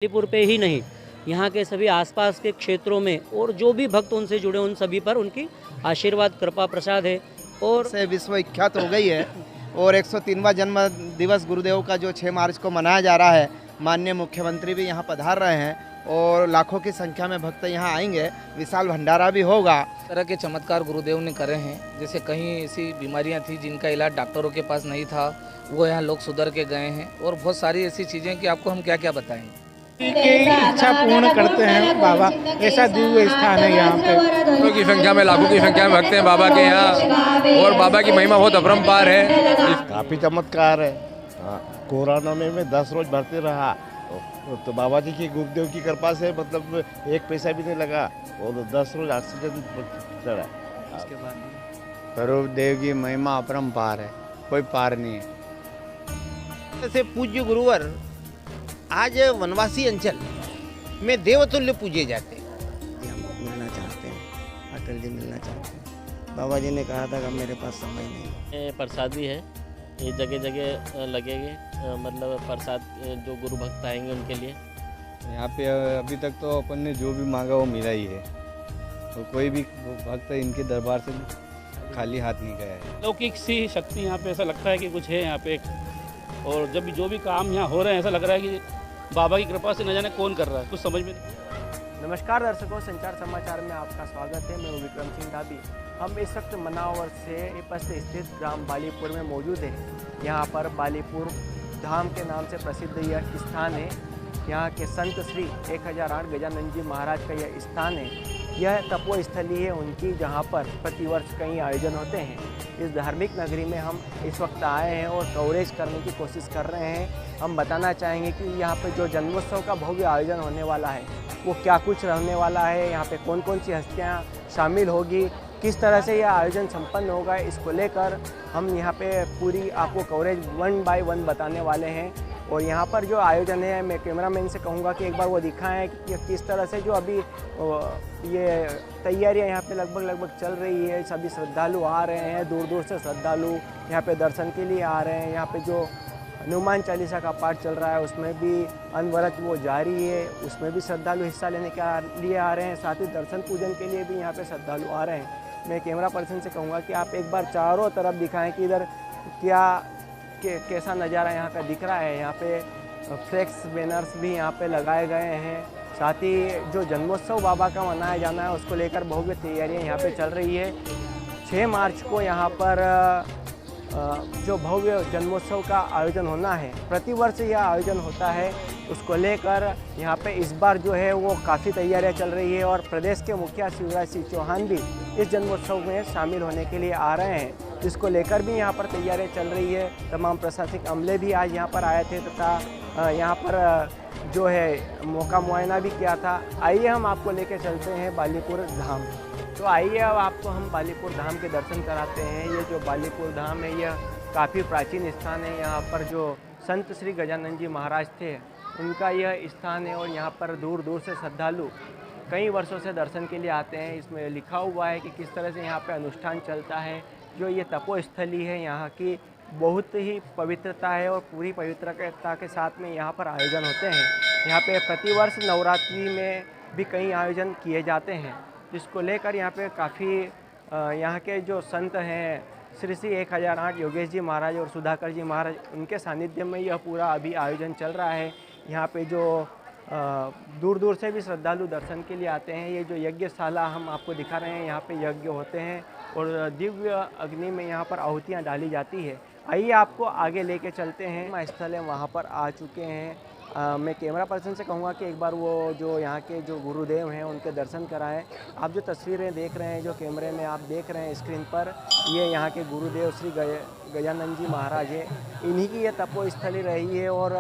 बालीपुर पे ही नहीं, यहाँ के सभी आसपास के क्षेत्रों में और जो भी भक्त उनसे जुड़े उन सभी पर उनकी आशीर्वाद कृपा प्रसाद है। और से विश्व विख्यात हो गई है। और 103वां जन्म दिवस गुरुदेव का जो 6 मार्च को मनाया जा रहा है, माननीय मुख्यमंत्री भी यहाँ पधार रहे हैं और लाखों की संख्या में भक्त यहाँ आएंगे। विशाल भंडारा भी होगा। तरह के चमत्कार गुरुदेव ने करे हैं। जैसे कहीं ऐसी बीमारियां थी जिनका इलाज डॉक्टरों के पास नहीं था, वो यहाँ लोग सुधर के गए हैं। और बहुत सारी ऐसी चीज़ें कि आपको हम क्या क्या बताएंगे। की इच्छा पूर्ण करते हैं बाबा। ऐसा दिव्य स्थान है यहाँ पे। लाखों की संख्या में भक्त हैं बाबा के यहाँ, और बाबा की महिमा बहुत अपरंपार है। काफ़ी चमत्कार है। हाँ, कोरोना में मैं 10 रोज भर्ती रहा, तो बाबा जी की गुरुदेव की कृपा से मतलब एक पैसा भी नहीं लगा और 10 रोज ऑक्सीजन चढ़ा। उसके बाद स्वरूप देव की महिमा अपरंपार है, कोई पार नहीं है। जैसे पूज्य गुरुवर आज वनवासी अंचल में देवतुल्य पूजे जाते हैं। हम मिलना चाहते हैं, अटल जी मिलना चाहते हैं। बाबा जी ने कहा था कि मेरे पास समय नहीं। प्रसाद भी है, ये जगह जगह लगेंगे, मतलब प्रसाद जो गुरु भक्त आएंगे उनके लिए। यहाँ पे अभी तक तो अपन ने जो भी मांगा वो मिला ही है, तो कोई भी भक्त इनके दरबार से खाली हाथ नहीं गया है। लौकिक सी शक्ति यहाँ पे ऐसा लगता है कि कुछ है यहाँ पे। और जब भी जो भी काम यहाँ हो रहे हैं ऐसा लग रहा है कि बाबा की कृपा से न जाने कौन कर रहा है, कुछ समझ में नहीं। नमस्कार दर्शकों, संचार समाचार में आपका स्वागत है। मैं हूं विक्रम सिंह ढाबी। हम इस वक्त मनावर से पस्त स्थित ग्राम बालीपुर में मौजूद हैं। यहाँ पर बालीपुर धाम के नाम से प्रसिद्ध यह स्थान है। यहाँ के संत श्री 1008 गजानंद जी महाराज का यह स्थान है। यह तपोस्थली है उनकी, जहाँ पर प्रतिवर्ष कई आयोजन होते हैं। इस धार्मिक नगरी में हम इस वक्त आए हैं और कवरेज करने की कोशिश कर रहे हैं। हम बताना चाहेंगे कि यहाँ पे जो जन्मोत्सव का भव्य आयोजन होने वाला है वो क्या कुछ रहने वाला है, यहाँ पे कौन कौन सी हस्तियाँ शामिल होगी, किस तरह से यह आयोजन संपन्न होगा, इसको लेकर हम यहाँ पे पूरी आपको कवरेज 1 बाय 1 बताने वाले हैं। और यहाँ पर जो आयोजन है, मैं कैमरामैन से कहूँगा कि एक बार वो दिखाएं कि किस तरह से जो अभी ये तैयारियाँ यहाँ पे लगभग चल रही है। सभी श्रद्धालु आ रहे हैं, दूर दूर से श्रद्धालु यहाँ पे दर्शन के लिए आ रहे हैं। यहाँ पे जो हनुमान चालीसा का पाठ चल रहा है उसमें भी अनवरत वो जारी है, उसमें भी श्रद्धालु हिस्सा लेने के लिए आ रहे हैं। साथ ही दर्शन पूजन के लिए भी यहाँ पे श्रद्धालु आ रहे हैं। मैं कैमरा पर्सन से कहूँगा कि आप एक बार चारों तरफ दिखाएं कि इधर कैसा नज़ारा यहाँ का दिख रहा है। यहाँ पे फ्लेक्स बैनर्स भी यहाँ पे लगाए गए हैं। साथ ही जो जन्मोत्सव बाबा का मनाया जाना है उसको लेकर भव्य तैयारियाँ यहाँ पे चल रही है। 6 मार्च को यहाँ पर जो भव्य जन्मोत्सव का आयोजन होना है, प्रतिवर्ष यह आयोजन होता है, उसको लेकर यहाँ पे इस बार जो है वो काफ़ी तैयारियां चल रही है। और प्रदेश के मुखिया शिवराज सिंह चौहान भी इस जन्मोत्सव में शामिल होने के लिए आ रहे हैं, जिसको लेकर भी यहाँ पर तैयारियां चल रही है। तमाम प्रशासनिक अमले भी आज यहाँ पर आए थे तथा यहाँ पर जो है मौका मुआयना भी किया था। आइए हम आपको लेके चलते हैं बालीपुर धाम। तो आइए अब आपको हम बालीपुर धाम के दर्शन कराते हैं। ये जो बालीपुर धाम है यह काफ़ी प्राचीन स्थान है। यहाँ पर जो संत श्री गजानंद जी महाराज थे उनका यह स्थान है और यहाँ पर दूर दूर से श्रद्धालु कई वर्षों से दर्शन के लिए आते हैं। इसमें लिखा हुआ है कि किस तरह से यहाँ पे अनुष्ठान चलता है। जो ये तपोस्थली है यहाँ की बहुत ही पवित्रता है और पूरी पवित्रता के साथ में यहाँ पर आयोजन होते हैं। यहाँ पे प्रतिवर्ष नवरात्रि में भी कई आयोजन किए जाते हैं, जिसको लेकर यहाँ पे काफ़ी यहाँ के जो संत हैं श्री 1008 योगेश जी महाराज और सुधाकर जी महाराज, उनके सानिध्य में यह पूरा अभी आयोजन चल रहा है। यहाँ पे जो दूर दूर से भी श्रद्धालु दर्शन के लिए आते हैं। ये जो यज्ञशाला हम आपको दिखा रहे हैं, यहाँ पे यज्ञ होते हैं और दिव्य अग्नि में यहाँ पर आहुतियाँ डाली जाती है। आइए आपको आगे लेके चलते हैं। स्थल है वहाँ पर आ चुके हैं। मैं कैमरा पर्सन से कहूँगा कि एक बार वो जो यहाँ के जो गुरुदेव हैं उनके दर्शन कराएं। आप जो तस्वीरें देख रहे हैं, जो कैमरे में आप देख रहे हैं स्क्रीन पर, ये यहाँ के गुरुदेव श्री गजानंद जी महाराज है। इन्हीं की ये तपोस्थली रही है और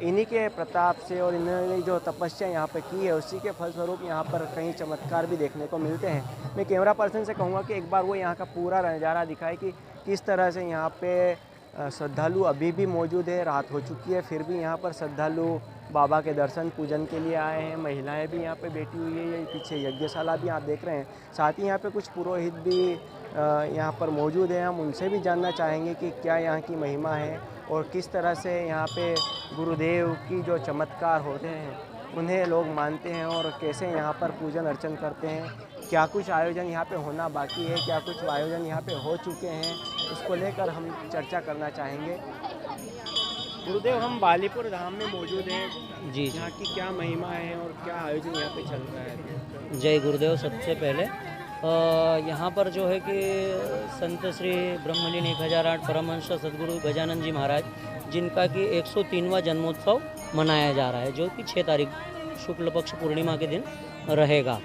इन्हीं के प्रताप से और इन्होंने जो तपस्या यहाँ पर की है उसी के फलस्वरूप यहाँ पर कई चमत्कार भी देखने को मिलते हैं। मैं कैमरा पर्सन से कहूँगा कि एक बार वो यहाँ का पूरा नज़ारा दिखाए कि किस तरह से यहाँ पे श्रद्धालु अभी भी मौजूद है। रात हो चुकी है फिर भी यहाँ पर श्रद्धालु बाबा के दर्शन पूजन के लिए आए हैं। महिलाएं भी यहाँ पे बैठी हुई है। ये पीछे यज्ञशाला भी आप देख रहे हैं। साथ ही यहाँ पे कुछ पुरोहित भी यहाँ पर मौजूद हैं। हम उनसे भी जानना चाहेंगे कि क्या यहाँ की महिमा है और किस तरह से यहाँ पे गुरुदेव की जो चमत्कार होते हैं उन्हें लोग मानते हैं और कैसे यहाँ पर पूजन अर्चन करते हैं। क्या कुछ आयोजन यहाँ पे होना बाकी है, क्या कुछ आयोजन यहाँ पे हो चुके हैं, इसको लेकर हम चर्चा करना चाहेंगे। गुरुदेव, हम बालीपुर धाम में मौजूद हैं जी। यहाँ की क्या महिमा है और क्या आयोजन यहाँ पे चल रहा है? जय गुरुदेव। सबसे पहले यहाँ पर जो है कि संत श्री ब्रह्मलीन 1008 परमहंस सद्गुरु गजानन जी महाराज जिनका कि 103वां जन्मोत्सव मनाया जा रहा है, जो कि 6 तारीख शुक्ल पक्ष पूर्णिमा के दिन रहेगा।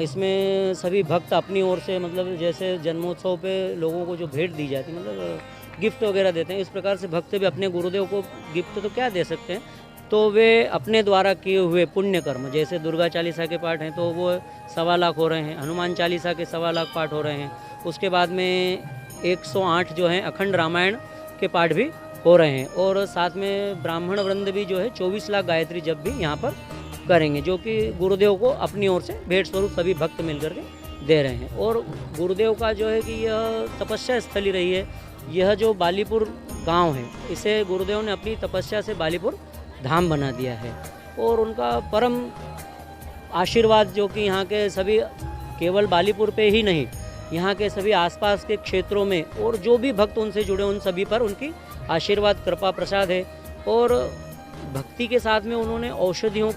इसमें सभी भक्त अपनी ओर से मतलब जैसे जन्मोत्सव पे लोगों को जो भेंट दी जाती है, मतलब गिफ्ट वगैरह देते हैं, इस प्रकार से भक्त भी अपने गुरुदेव को गिफ्ट तो क्या दे सकते हैं, तो वे अपने द्वारा किए हुए पुण्य कर्म, जैसे दुर्गा चालीसा के पाठ हैं तो वो 1.25 लाख हो रहे हैं, हनुमान चालीसा के 1.25 लाख पाठ हो रहे हैं, उसके बाद में 108 जो हैं अखंड रामायण के पाठ भी हो रहे हैं, और साथ में ब्राह्मण वृंद भी जो है 24 लाख गायत्री जप भी यहाँ पर करेंगे, जो कि गुरुदेव को अपनी ओर से भेंट स्वरूप सभी भक्त मिलकर के दे रहे हैं। और गुरुदेव का जो है कि यह तपस्या स्थली रही है, यह जो बालीपुर गांव है इसे गुरुदेव ने अपनी तपस्या से बालीपुर धाम बना दिया है, और उनका परम आशीर्वाद जो कि यहाँ के सभी केवल बालीपुर पे ही नहीं, यहाँ के सभी आसपास के क्षेत्रों में और जो भी भक्त उनसे जुड़े उन सभी पर उनकी आशीर्वाद कृपा प्रसाद है। और भक्ति के साथ में उन्होंने औषधियों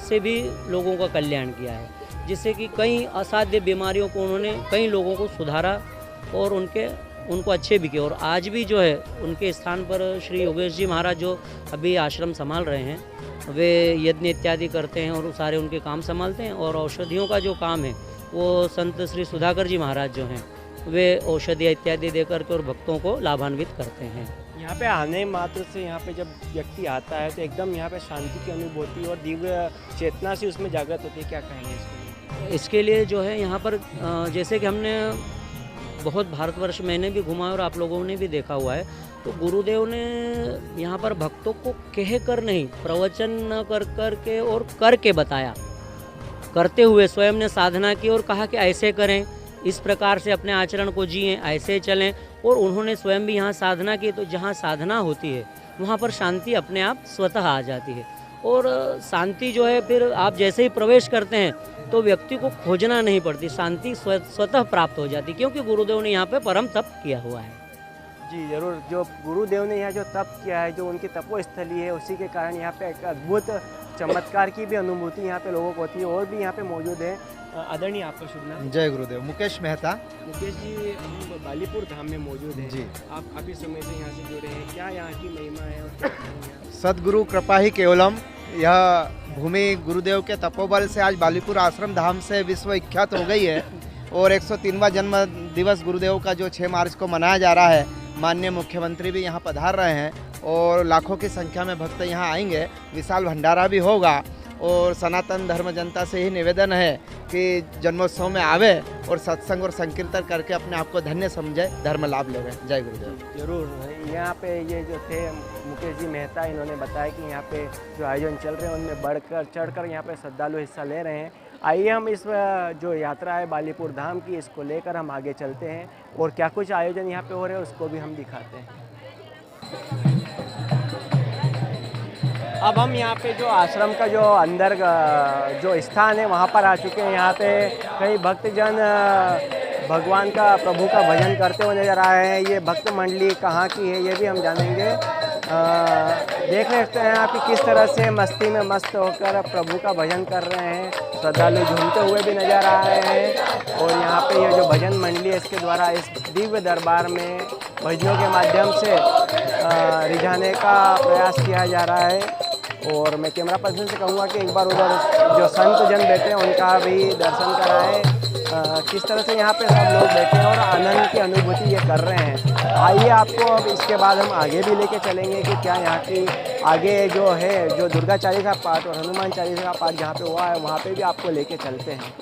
से भी लोगों का कल्याण किया है, जिससे कि कई असाध्य बीमारियों को उन्होंने कई लोगों को सुधारा और उनको अच्छे भी किए। और आज भी जो है उनके स्थान पर श्री योगेश जी महाराज जो अभी आश्रम संभाल रहे हैं, वे यज्ञ इत्यादि करते हैं और सारे उनके काम संभालते हैं। और औषधियों का जो काम है वो संत श्री सुधाकर जी महाराज जो हैं वे औषधियाँ इत्यादि देकर के और भक्तों को लाभान्वित करते हैं। यहाँ पे आने मात्र से यहाँ पे जब व्यक्ति आता है तो एकदम यहाँ पे शांति की अनुभूति और दिव्य चेतना से उसमें जागृत होती है, क्या कहेंगे इसके लिए? इसके लिए जो है यहाँ पर जैसे कि हमने बहुत भारतवर्ष मैंने भी घुमा और आप लोगों ने भी देखा हुआ है, तो गुरुदेव ने यहाँ पर भक्तों को कह कर नहीं, प्रवचन न कर कर के और करके बताया, करते हुए स्वयं ने साधना की और कहा कि ऐसे करें, इस प्रकार से अपने आचरण को जिएं, ऐसे चलें। और उन्होंने स्वयं भी यहाँ साधना की, तो जहाँ साधना होती है वहाँ पर शांति अपने आप स्वतः आ जाती है। और शांति जो है फिर आप जैसे ही प्रवेश करते हैं तो व्यक्ति को खोजना नहीं पड़ती, शांति स्वतः प्राप्त हो जाती, क्योंकि गुरुदेव ने यहाँ पे परम तप किया हुआ है। जी जरूर, जो गुरुदेव ने यहाँ जो तप किया है, जो उनकी तपोस्थली है, उसी के कारण यहाँ पे एक अद्भुत चमत्कार की भी अनुभूति यहाँ पे लोगों को होती है। और भी यहाँ पे मौजूद है आदरणीय, आपका शुभ नाम? जय गुरुदेव। मुकेश मेहता। मुकेश जी, हम बालीपुर धाम में मौजूद हैं जी। आप काफ़ी समय से यहाँ से जुड़े हैं, क्या यहाँ की महिमा है और क्या कहेंगे? सद्गुरु कृपा ही केवलम। यह भूमि गुरुदेव के तपोबल से आज बालीपुर आश्रम धाम से विश्व विख्यात हो गई है, और 103वां जन्म दिवस गुरुदेव का जो 6 मार्च को मनाया जा रहा है, माननीय मुख्यमंत्री भी यहाँ पधार रहे हैं और लाखों की संख्या में भक्त यहाँ आएंगे। विशाल भंडारा भी होगा, और सनातन धर्म जनता से ही निवेदन है कि जन्मोत्सव में आवे और सत्संग और संकीर्तन करके अपने आप को धन्य समझे, धर्म लाभ ले। जय गुरुदेव। जरूर, यहाँ पे ये जो थे मुकेश जी मेहता, इन्होंने बताया कि यहाँ पे जो आयोजन चल रहे हैं उनमें बढ़कर चढ़कर यहाँ पे श्रद्धालु हिस्सा ले रहे हैं। आइए हम इस जो यात्रा है बालीपुर धाम की, इसको लेकर हम आगे चलते हैं और क्या कुछ आयोजन यहाँ पे हो रहे हैं उसको भी हम दिखाते हैं। अब हम यहाँ पे जो आश्रम का जो अंदर जो स्थान है वहाँ पर आ चुके हैं। यहाँ पे कई भक्तजन भगवान का, प्रभु का भजन करते हुए नजर आ रहे हैं। ये भक्त मंडली कहाँ की है ये भी हम जानेंगे। देख सकते हैं आप कि किस तरह से मस्ती में मस्त होकर प्रभु का भजन कर रहे हैं, श्रद्धालु झूमते हुए भी नजर आ रहे हैं। और यहाँ पे ये जो भजन मंडली है इसके द्वारा इस दिव्य दरबार में भजनों के माध्यम से रिझाने का प्रयास किया जा रहा है। और मैं कैमरा पर्सन से कहूँगा कि एक बार उधर जो संत जन बैठे हैं उनका भी दर्शन कराएं, किस तरह से यहाँ पे सब लोग बैठे हैं और आनंद की अनुभूति ये कर रहे हैं। आइए आपको अब इसके बाद हम आगे भी लेके चलेंगे कि क्या यहाँ की आगे जो है, जो दुर्गा चालीसा पाठ और हनुमान चालीसा का पाठ जहाँ पे हुआ है वहाँ पे भी आपको लेके चलते हैं।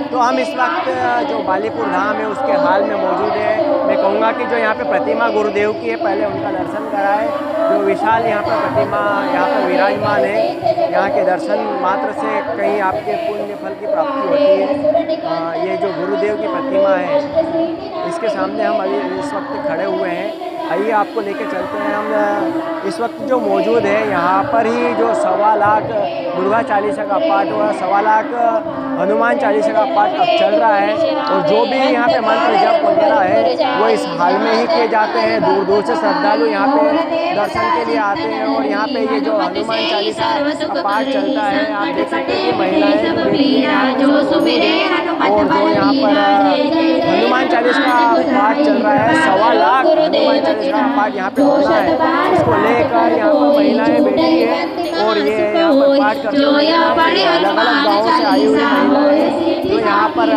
तो हम इस वक्त जो बालीपुर धाम है उसके हाल में मौजूद है। मैं कहूँगा कि जो यहाँ पे प्रतिमा गुरुदेव की है, पहले उनका दर्शन कराएं। जो विशाल यहाँ पर प्रतिमा यहाँ पर विराजमान है, यहाँ के दर्शन मात्र से कहीं आपके पुण्य फल की प्राप्ति होती है। ये जो गुरुदेव की प्रतिमा है जिसके सामने हम अभी इस वक्त खड़े हुए हैं, आइए आपको लेके चलते हैं। हम इस वक्त जो मौजूद है यहाँ पर ही जो 1.25 लाख दुर्गा चालीसा का पाठ हुआ, 1.25 लाख हनुमान चालीसा का पाठ अब चल रहा है और जो भी यहाँ पे मंत्र जप वगैरह है वो इस हाल में ही किए जाते हैं। दूर दूर से श्रद्धालु यहाँ पे दर्शन के लिए आते हैं और यहाँ पे ये जो हनुमान चालीसा का पाठ चलता है, आप देख सकते हैं कि महिलाएं और जो यहाँ पर हनुमान चालीसा का पाठ चल रहा है, 1.25 लाख हनुमान चालीसा का पाठ यहाँ पे होना है। इसको लेकर यहाँ पर महिलाएं बैठी है और ये यहाँ पर पाठ करते हैं। अलग अलग गाँवों से आई हुई महिलाएं जो यहाँ पर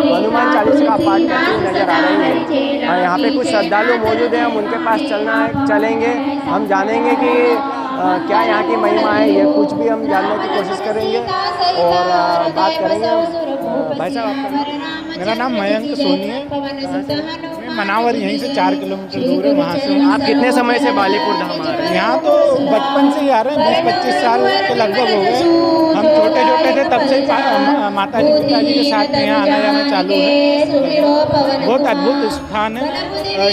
हनुमान चालीसा का पाठ करती हुई नजर आ रही है। यहाँ पे कुछ श्रद्धालु मौजूद हैं, हम उनके पास चलेंगे, हम जानेंगे कि क्या यहाँ की महिमा है, ये कुछ भी हम जानने की कोशिश करेंगे और बात करेंगे। भाई साहब आपका? मेरा नाम मयंक सोनी है, मैं मनावर यहीं से 4 किलोमीटर दूर है, वहाँ से। आप कितने समय से बालीपुर धाम आ रहे हैं? यहाँ तो बचपन से ही आ रहे हैं, 20-25 साल के लगभग हो गए। हम छोटे छोटे थे तब से माता जी पिताजी के साथ में यहाँ आना जाना चालू है। बहुत अद्भुत स्थान है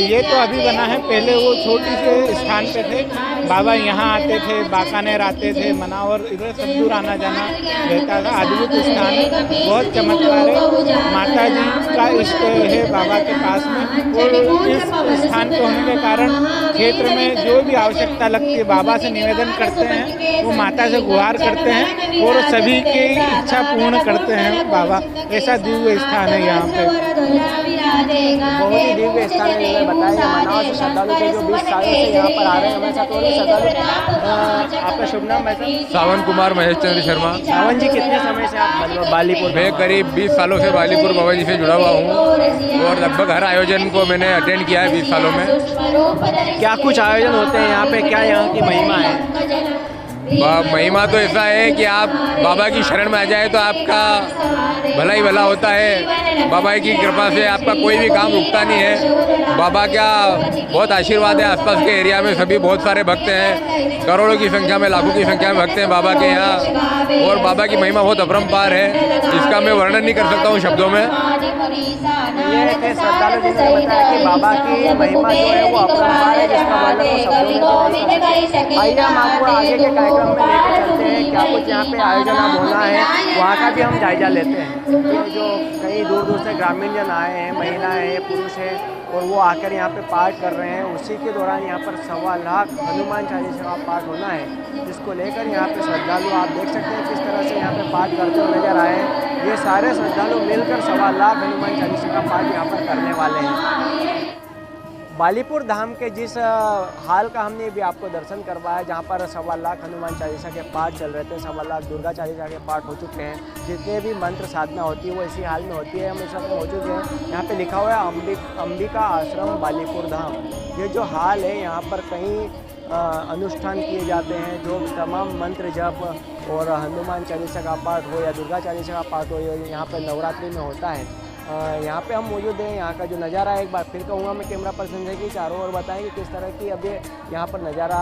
ये तो अभी बना है, पहले वो छोटी से स्थान पे थे, बाबा यहाँ आते थे, बाकानेर आते थे, मनावर इधर सब दूर आना जाना रहता था। अद्भुत स्थान है, बहुत चमत्कार है, माता जी का इष्ट है बाबा के पास में और इस स्थान पे होने के कारण क्षेत्र में जो भी आवश्यकता लगती है बाबा से निवेदन करते हैं, वो माता से गुहार करते हैं और सभी की इच्छा पूर्ण करते हैं बाबा। ऐसा दिव्य स्थान है यहाँ पे, बहुत ही दिव्य स्थान है। मैंने बताया मनावर से श्रद्धालु जो 20 सालों से यहाँ पर आ रहे हैं हमारे साथ और श्रद्धालु। आपका शुभ नाम है सर? सावन कुमार महेश चंद्र शर्मा। सावन जी, कितने समय से आप बालीपुर? मैं करीब 20 सालों से बालीपुर बाबा जी से जुड़ा हुआ हूँ और लगभग हर आयोजन को मैंने अटेंड किया है 20 सालों में। क्या कुछ आयोजन होते हैं यहाँ पे, क्या यहाँ की महिमा है? महिमा तो ऐसा है कि आप बाबा की शरण में आ जाए तो आपका भला ही भला होता है। बाबा की कृपा से आपका कोई भी काम रुकता नहीं है। बाबा का बहुत आशीर्वाद है। आसपास के एरिया में सभी बहुत सारे भक्त हैं, करोड़ों की संख्या में, लाखों की संख्या में भक्त हैं बाबा के यहाँ और बाबा की महिमा बहुत अपरंपार है, इसका मैं वर्णन नहीं कर सकता हूँ शब्दों में। ये थे श्रद्धालु जिन्होंने बताया कि बाबा की महिमा जो है वो अपरंपार है, जिसका वर्णन वो शब्दों में नहीं कर सकते। आइए हम आपको आगे के कार्यक्रम में लेकर चलते हैं, क्या कुछ यहाँ पे आयोजन अब होना है वहाँ का भी हम जायजा लेते हैं। ये जो कई दूर दूर से ग्रामीण जन आए हैं, महिलाएं हैं, पुरुष हैं और वो आकर यहाँ पे पाठ कर रहे हैं। उसी के दौरान यहाँ पर 1.25 लाख हनुमान चालीसा का पाठ होना है, जिसको लेकर यहाँ पे श्रद्धालु आप देख सकते हैं किस तरह से यहाँ पे पाठ करते हुए नजर आए हैं। ये सारे श्रद्धालु मिलकर 1.25 लाख हनुमान चालीसा का पाठ यहाँ पर करने वाले हैं। बालीपुर धाम के जिस हाल का हमने भी आपको दर्शन करवाया, जहाँ पर 1.25 लाख हनुमान चालीसा के पाठ चल रहे थे, 1.25 लाख दुर्गा चालीसा के पाठ हो चुके हैं। जितने भी मंत्र साधना होती है वो इसी हाल में होती है। हम इस वक्त मौजूद हैं, यहाँ पे लिखा हुआ है अंबिका आश्रम बालीपुर धाम। ये जो हाल है यहाँ पर कई अनुष्ठान किए जाते हैं, जो तमाम मंत्र जप और हनुमान चालीसा का पाठ हो या दुर्गा चालीसा का पाठ हो, यहाँ पर नवरात्रि में होता है। यहाँ पे हम मौजूद हैं। यहाँ का जो नज़ारा है, एक बार फिर कहूँगा मैं कैमरा पर्सन से कि चारों ओर बताएं कि किस तरह की अभी यहाँ पर नज़ारा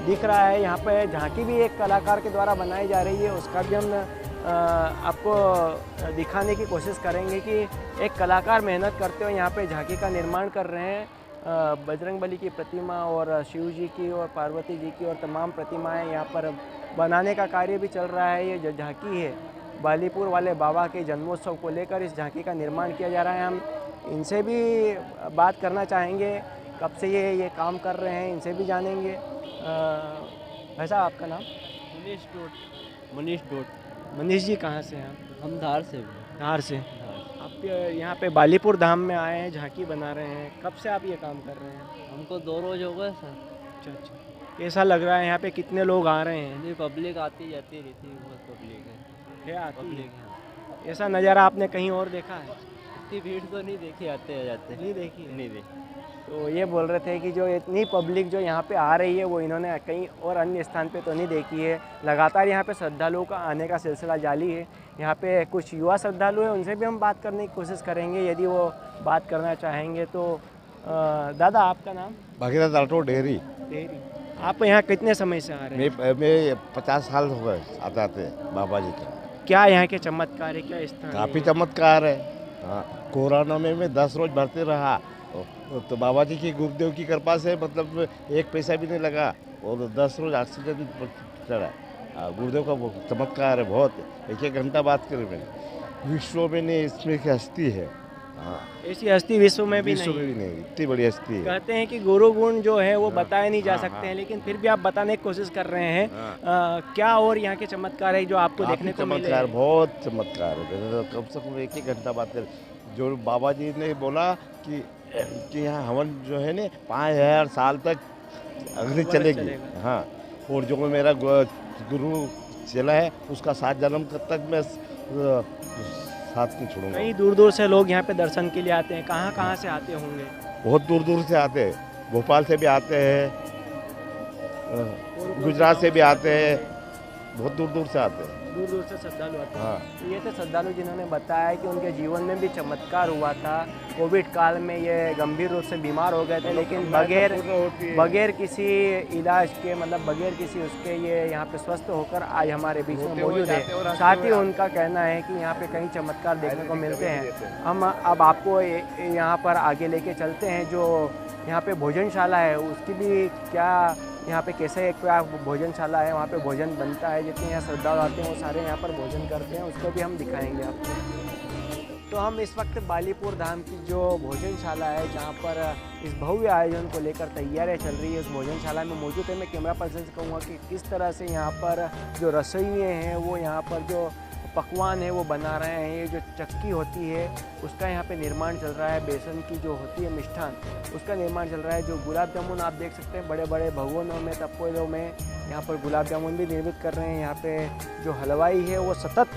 दिख रहा है। यहाँ पे झांकी भी एक कलाकार के द्वारा बनाई जा रही है, उसका भी हम आपको दिखाने की कोशिश करेंगे कि एक कलाकार मेहनत करते हुए यहाँ पे झांकी का निर्माण कर रहे हैं। बजरंगबली की प्रतिमा और शिव जी की और पार्वती जी की और तमाम प्रतिमाएँ यहाँ पर बनाने का कार्य भी चल रहा है। ये जो झांकी है, बालीपुर वाले बाबा के जन्मोत्सव को लेकर इस झांकी का निर्माण किया जा रहा है। हम इनसे भी बात करना चाहेंगे, कब से ये काम कर रहे हैं, इनसे भी जानेंगे। वैसा आपका नाम? मनीष डोट। मनीष जी कहाँ से हैं? हम धार से। धार से। आप यहाँ पे बालीपुर धाम में आए हैं, झांकी बना रहे हैं, कब से आप ये काम कर रहे हैं? हमको 2 रोज हो गए सर। अच्छा। कैसा लग रहा है यहाँ पे, कितने लोग आ रहे हैं? नहीं, पब्लिक आती जाती रहती है, बहुत पब्लिक है। ऐसा नज़ारा आपने कहीं और देखा है? इतनी भीड़ तो नहीं देखी, आते जाते नहीं देखी। नहीं देखी। तो ये बोल रहे थे कि जो इतनी पब्लिक जो यहाँ पे आ रही है वो इन्होंने कहीं और अन्य स्थान पे तो नहीं देखी है। लगातार यहाँ पे श्रद्धालुओं का आने का सिलसिला जारी है। यहाँ पे कुछ युवा श्रद्धालु हैं, उनसे भी हम बात करने की कोशिश करेंगे यदि वो बात करना चाहेंगे तो। दादा आपका नाम? भागीरथ राठौड़, डेहरी। आप यहाँ कितने समय से आ रहे हैं? मैं 50 साल हो गए आते आते बाबा जी के। क्या यहाँ के चमत्कार है, क्या स्थान? काफ़ी चमत्कार है। हाँ, कोरोना में मैं 10 रोज भरते रहा तो बाबा जी की गुरुदेव की कृपा से मतलब एक पैसा भी नहीं लगा और 10 रोज ऑक्सीजन चढ़ा। गुरुदेव का वो चमत्कार है बहुत। 1-1 घंटा बात करें मैंने, विश्व में नहीं इसमें की हस्ती है। हाँ, ऐसी हस्ती विश्व में भी विश्व में भी नहीं, इतनी बड़ी हस्ती है। कहते हैं कि गुरु गुण जो है वो हाँ, बताए नहीं जा हाँ, सकते हाँ। हैं, लेकिन फिर भी आप बताने की कोशिश कर रहे हैं। हाँ। क्या और यहाँ के चमत्कार है जो आपको काफी देखने को मिले? चमत्कार, बहुत चमत्कार है। मैंने तो कम से कम 1-1 घंटा बात कर। जो बाबा जी ने बोला कि यहाँ हवन जो है ना 5000 साल तक अग्नि चलेगी। हाँ, और जो मेरा गुरु चला है उसका 7 जन्म तक मैं साथ नहीं छोड़ूंगा। कई दूर दूर से लोग यहाँ पे दर्शन के लिए आते हैं। कहाँ से आते होंगे? बहुत दूर दूर से आते हैं, भोपाल से भी आते हैं, गुजरात से भी आते हैं, बहुत दूर दूर से आते हैं। दूर दूर से श्रद्धालु आते हैं। हाँ। तो ये थे श्रद्धालु जिन्होंने बताया कि उनके जीवन में भी चमत्कार हुआ था। कोविड काल में ये गंभीर रूप से बीमार हो गए थे, लेकिन बगैर किसी इलाज के, मतलब बगैर किसी उसके, ये यहाँ पे स्वस्थ होकर आज हमारे बीच में मौजूद है। साथ ही उनका कहना है कि यहाँ पे कई चमत्कार देखने को मिलते हैं। हम अब आपको यहाँ पर आगे लेके चलते हैं। जो यहाँ पे भोजनशाला है उसकी भी क्या, यहाँ पे कैसे क्या भोजनशाला है, वहाँ पे भोजन बनता है, जितने यहाँ श्रद्धालु आते हैं वो सारे यहाँ पर भोजन करते हैं, उसको भी हम दिखाएंगे आपको। तो हम इस वक्त बालीपुर धाम की जो भोजनशाला है, जहाँ पर इस भव्य आयोजन को लेकर तैयारियाँ चल रही है, उस भोजनशाला में मौजूद है। मैं कैमरा पर्सन से कहूँगा कि किस तरह से यहाँ पर जो रसोइये हैं वो यहाँ पर जो पकवान है वो बना रहे हैं। ये जो चक्की होती है उसका यहाँ पे निर्माण चल रहा है। बेसन की जो होती है मिष्ठान, उसका निर्माण चल रहा है। जो गुलाब जामुन आप देख सकते हैं बड़े बड़े भगोनों में, तपोलों में यहाँ पर गुलाब जामुन भी निर्मित कर रहे हैं। यहाँ पे जो हलवाई है वो सतत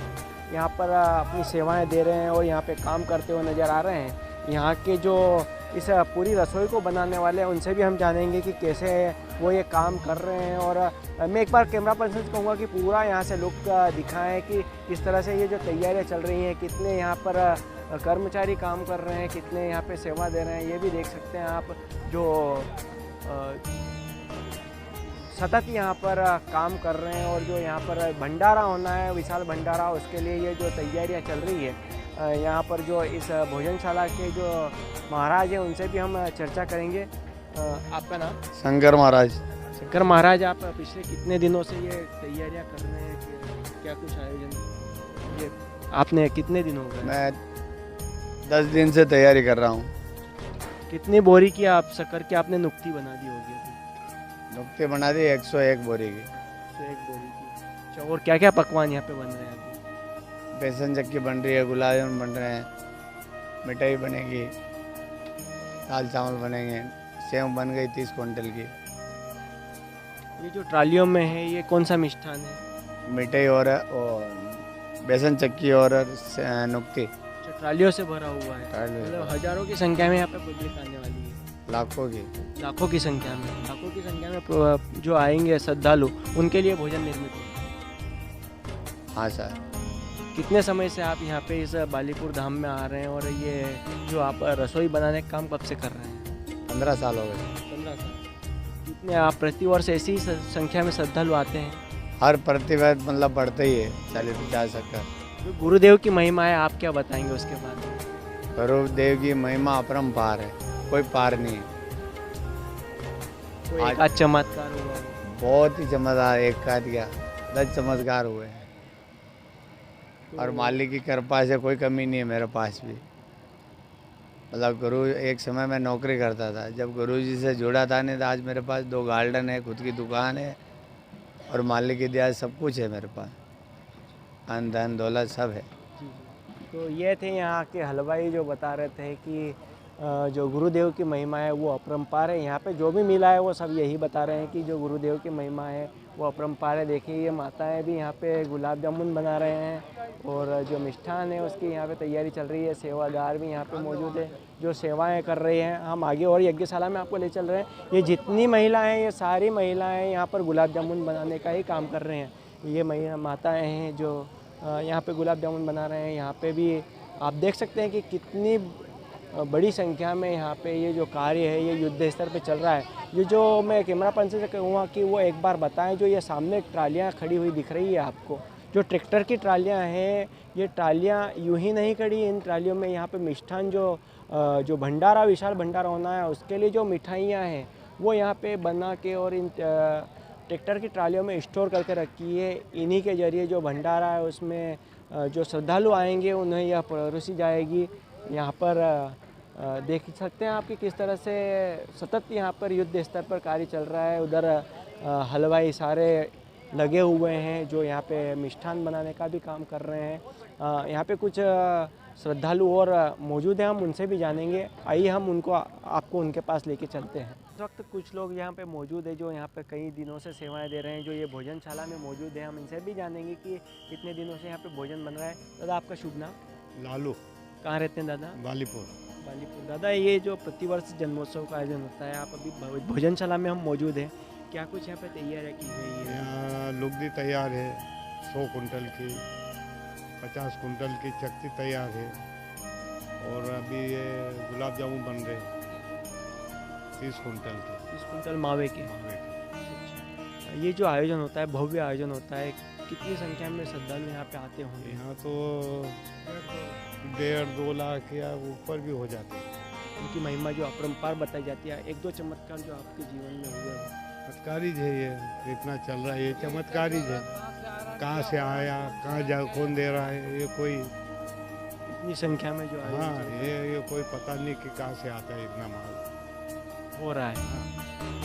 यहाँ पर अपनी सेवाएं दे रहे हैं और यहाँ पे काम करते हुए नज़र आ रहे हैं। यहाँ के जो इस पूरी रसोई को बनाने वाले हैं उनसे भी हम जानेंगे कि कैसे वो ये काम कर रहे हैं। और मैं एक बार कैमरा पर्सन से कहूँगा कि पूरा यहाँ से लुक दिखाएं कि किस तरह से ये जो तैयारियाँ चल रही हैं, कितने यहाँ पर कर्मचारी काम कर रहे हैं, कितने यहाँ पे सेवा दे रहे हैं, ये भी देख सकते हैं आप। जो सतत यहाँ पर काम कर रहे हैं और जो यहाँ पर भंडारा होना है, विशाल भंडारा, उसके लिए ये जो तैयारियाँ चल रही है। यहाँ पर जो इस भोजनशाला के जो महाराज हैं उनसे भी हम चर्चा करेंगे। आपका नाम? शंकर महाराज। शंकर महाराज, आप पिछले कितने दिनों से ये तैयारियाँ कर रहे हैं? क्या कुछ आयोजन ये आपने कितने दिन हो गए? मैं 10 दिन से तैयारी कर रहा हूँ। कितनी बोरी की आप शक्कर की आपने नुक्ति बना दी होगी? नुक्ते बना दी 101 बोरी की। 101 बोरी की। अच्छा, और क्या क्या पकवान यहाँ पे बन रहे हैं अभी? बेसन चक्की बन रही है, गुलाब जामुन बन रहे हैं, मिठाई बनेगी, दाल चावल बनेंगे, सेव बन गई 30 क्विंटल की। ये जो ट्रालियों में है ये कौन सा मिष्ठान है? मिठाई और बेसन चक्की और नुक्ती। अच्छा, ट्रालियों से भरा हुआ है। मतलब हजारों की संख्या में यहाँ पे पब्लिक आने वाली है। लाखों की संख्या में जो आएंगे श्रद्धालु, उनके लिए भोजन निर्मित होगा। हाँ सर। कितने समय से आप यहाँ पे इस बालीपुर धाम में आ रहे हैं और ये जो आप रसोई बनाने का काम कब से कर रहे हैं? 15 साल हो गए। 15 साल। कितने आप प्रतिवर्ष ऐसी संख्या में श्रद्धालु आते हैं? हर प्रतिवर्ष मतलब बढ़ते ही है, 40-50 तक। जो गुरुदेव की महिमा है, आप क्या बताएंगे उसके बारे में? गुरुदेव की महिमा अपरंपार है, कोई पार नहीं है। कोई एक चमत्कार हुआ? बहुत ही चमत्कार, एक का क्या 10 चमत्कार हुए हैं। और मालिक की कृपा से कोई कमी नहीं है मेरे पास भी। मतलब गुरु, एक समय मैं नौकरी करता था, जब गुरुजी से जुड़ा था नहीं तो आज मेरे पास 2 गार्डन है, खुद की दुकान है और मालिक की दया सब कुछ है मेरे पास, अन्न धन दौलत सब है। तो ये थे यहाँ के हलवाई जो बता रहे थे कि जो गुरुदेव की महिमा है वो अपरंपार है। यहाँ पे जो भी मिला है वो सब यही बता रहे हैं कि जो गुरुदेव की महिमा है वो अपरंपार है। देखिए ये माताएं भी यहाँ पे गुलाब जामुन बना रहे हैं और जो मिष्ठान है उसकी यहाँ पे तैयारी चल रही है। सेवादार भी यहाँ पे मौजूद है जो सेवाएं कर रहे हैं। हम आगे और यज्ञशाला में आपको ले चल रहे हैं। ये जितनी महिलाएँ, ये सारी महिलाएँ यहाँ पर गुलाब जामुन बनाने का ही काम कर रहे हैं। ये माताएँ हैं जो यहाँ पे गुलाब जामुन बना रहे हैं। यहाँ पे भी आप देख सकते हैं कि कितनी बड़ी संख्या में यहाँ पे ये जो कार्य है ये युद्ध स्तर पे चल रहा है। ये जो मैं कैमरा पर्सन से कहूँगा कि वो एक बार बताएं, जो ये सामने ट्रालियाँ खड़ी हुई दिख रही है आपको, जो ट्रैक्टर की ट्रालियाँ हैं, ये ट्रालियाँ यूं ही नहीं खड़ी, इन ट्रालियों में यहाँ पे मिष्ठान जो भंडारा, विशाल भंडारा होना है, उसके लिए जो मिठाइयाँ हैं वो यहाँ पे बना के और इन ट्रैक्टर की ट्रालियों में स्टोर करके रखी है। इन्हीं के ज़रिए जो भंडारा है उसमें जो श्रद्धालु आएंगे उन्हें यह परोसी जाएगी। यहाँ पर देख सकते हैं आप कि किस तरह से सतत यहाँ पर युद्ध स्तर पर कार्य चल रहा है। उधर हलवाई सारे लगे हुए हैं जो यहाँ पे मिष्ठान बनाने का भी काम कर रहे हैं। यहाँ पे कुछ श्रद्धालु और मौजूद हैं, हम उनसे भी जानेंगे। आइए हम आपको उनके पास लेके चलते हैं। इस वक्त कुछ लोग यहाँ पे मौजूद है जो यहाँ पे कई दिनों से सेवाएं दे रहे हैं, जो ये भोजनशाला में मौजूद है। हम इनसे भी जानेंगे कि कितने दिनों से यहाँ पे भोजन बन रहा है। दादा आपका शुभ नाम? लालू। कहाँ रहते हैं दादा? बालीपुर। बालीपुर। दादा ये जो प्रतिवर्ष जन्मोत्सव का आयोजन होता है, आप अभी भोजनशाला में हम मौजूद हैं, क्या कुछ यहाँ पे तैयारियाँ की गई है? यहाँ लुगदी तैयार है 100 कुंटल की, 50 कुंटल की चक्की तैयार है, और अभी ये गुलाब जामुन बन रहे 30 कुंटल के। 30 कुंटल मावे के। ये जो आयोजन होता है, भव्य आयोजन होता है, कितनी संख्या में श्रद्धालु यहाँ पे आते होंगे? यहाँ तो 1.5-2 लाख या ऊपर भी हो जाते हैं। उनकी महिमा जो अपरंपार बताई जाती है, 1-2 चमत्कार जो आपके जीवन में हुए हैं। चमत्कारी है ये, इतना चल रहा है, ये चमत्कारी है। कहाँ से आया, कहाँ जा, कौन दे रहा है, ये कोई इतनी संख्या में जो आयोजन हाँ ये कोई पता नहीं कि कहाँ से आता है, इतना माल हो रहा है।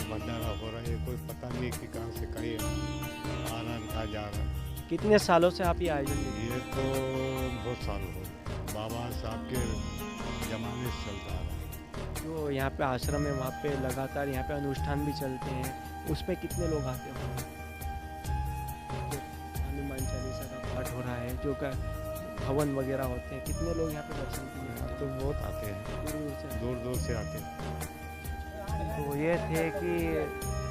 भंडारा हो रहा है, ये कोई पता नहीं कि कहाँ से कहीं आ रहा है, कहाँ जा रहा है। कितने सालों से आप ये आयोजन देते हैं? ये तो बहुत साल हो गए, बाबा साहब के जमाने से चलता आ रहा है। जो यहाँ पे आश्रम है वहाँ पे लगातार यहाँ पे अनुष्ठान भी चलते हैं, उसमें कितने लोग आते होंगे? हनुमान चालीसा का पाठ हो रहा है, जो का हवन वगैरह होते हैं, कितने लोग यहाँ पे दर्शन के लिए? तो बहुत आते हैं, दूर दूर से आते हैं। तो ये थे कि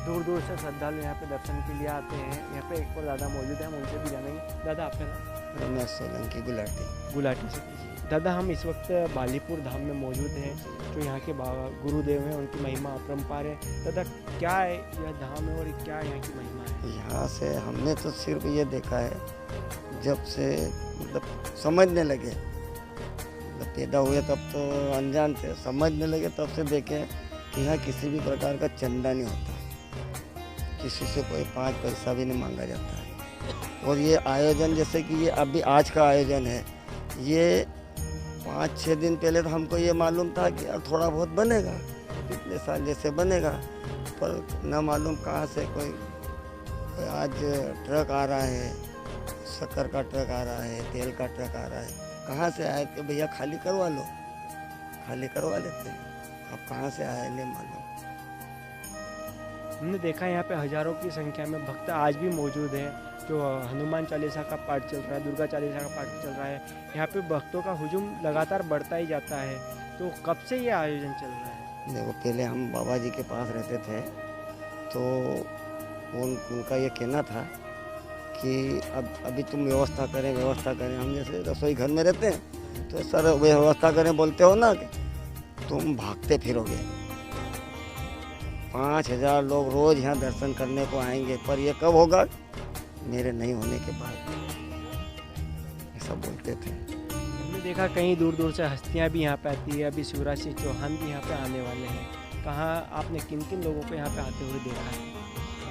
दूर दूर से श्रद्धालु यहाँ पे दर्शन के लिए आते हैं। यहाँ पे एक और दादा मौजूद है, हम उनसे भी जानेंगे। दादा आपका नाम? रमेश सोलंकी, गुलाटी। गुलाटी से। दादा हम इस वक्त बालीपुर धाम में मौजूद हैं, जो यहाँ के गुरुदेव हैं, उनकी महिमा अपरंपार है। दादा क्या है यह धाम है और क्या यहाँ की महिमा है? यहाँ से हमने तो सिर्फ ये देखा है, जब से मतलब समझने लगे, मतलब पैदा हुए तब तो अनजान थे, समझने लगे तब से देखे कि यहाँ किसी भी प्रकार का चंदा नहीं होता, किसी से कोई 5 पैसा भी नहीं मांगा जाता है। और ये आयोजन जैसे कि ये अभी आज का आयोजन है, ये 5-6 दिन पहले तो हमको ये मालूम था कि यार थोड़ा बहुत बनेगा, पिछले साल जैसे बनेगा, पर न मालूम कहाँ से कोई आज ट्रक आ रहा है, शक्कर का ट्रक आ रहा है, तेल का ट्रक आ रहा है, कहाँ से आए कि भैया खाली करवा लो, खाली करवा लेते हैं। अब कहाँ से आए नहीं मालूम। हमने देखा यहाँ पे हजारों की संख्या में भक्त आज भी मौजूद हैं, जो हनुमान चालीसा का पाठ चल रहा है, दुर्गा चालीसा का पाठ चल रहा है। यहाँ पे भक्तों का हुजूम लगातार बढ़ता ही जाता है। तो कब से ये आयोजन चल रहा है? देखो पहले हम बाबा जी के पास रहते थे, तो उनका ये कहना था कि अब अभी तुम व्यवस्था करें। हम जैसे रसोई घर में रहते हैं तो सर व्यवस्था करें बोलते हो ना, तुम भागते फिरोगे। 5000 लोग रोज यहाँ दर्शन करने को आएंगे, पर ये कब होगा? मेरे नहीं होने के बाद, ऐसा बोलते थे। हमने देखा कहीं दूर दूर से हस्तियाँ भी यहाँ पे आती है। अभी शिवराज सिंह चौहान भी यहाँ पे आने वाले हैं। कहाँ आपने किन किन लोगों को यहाँ पे आते हुए देखा है?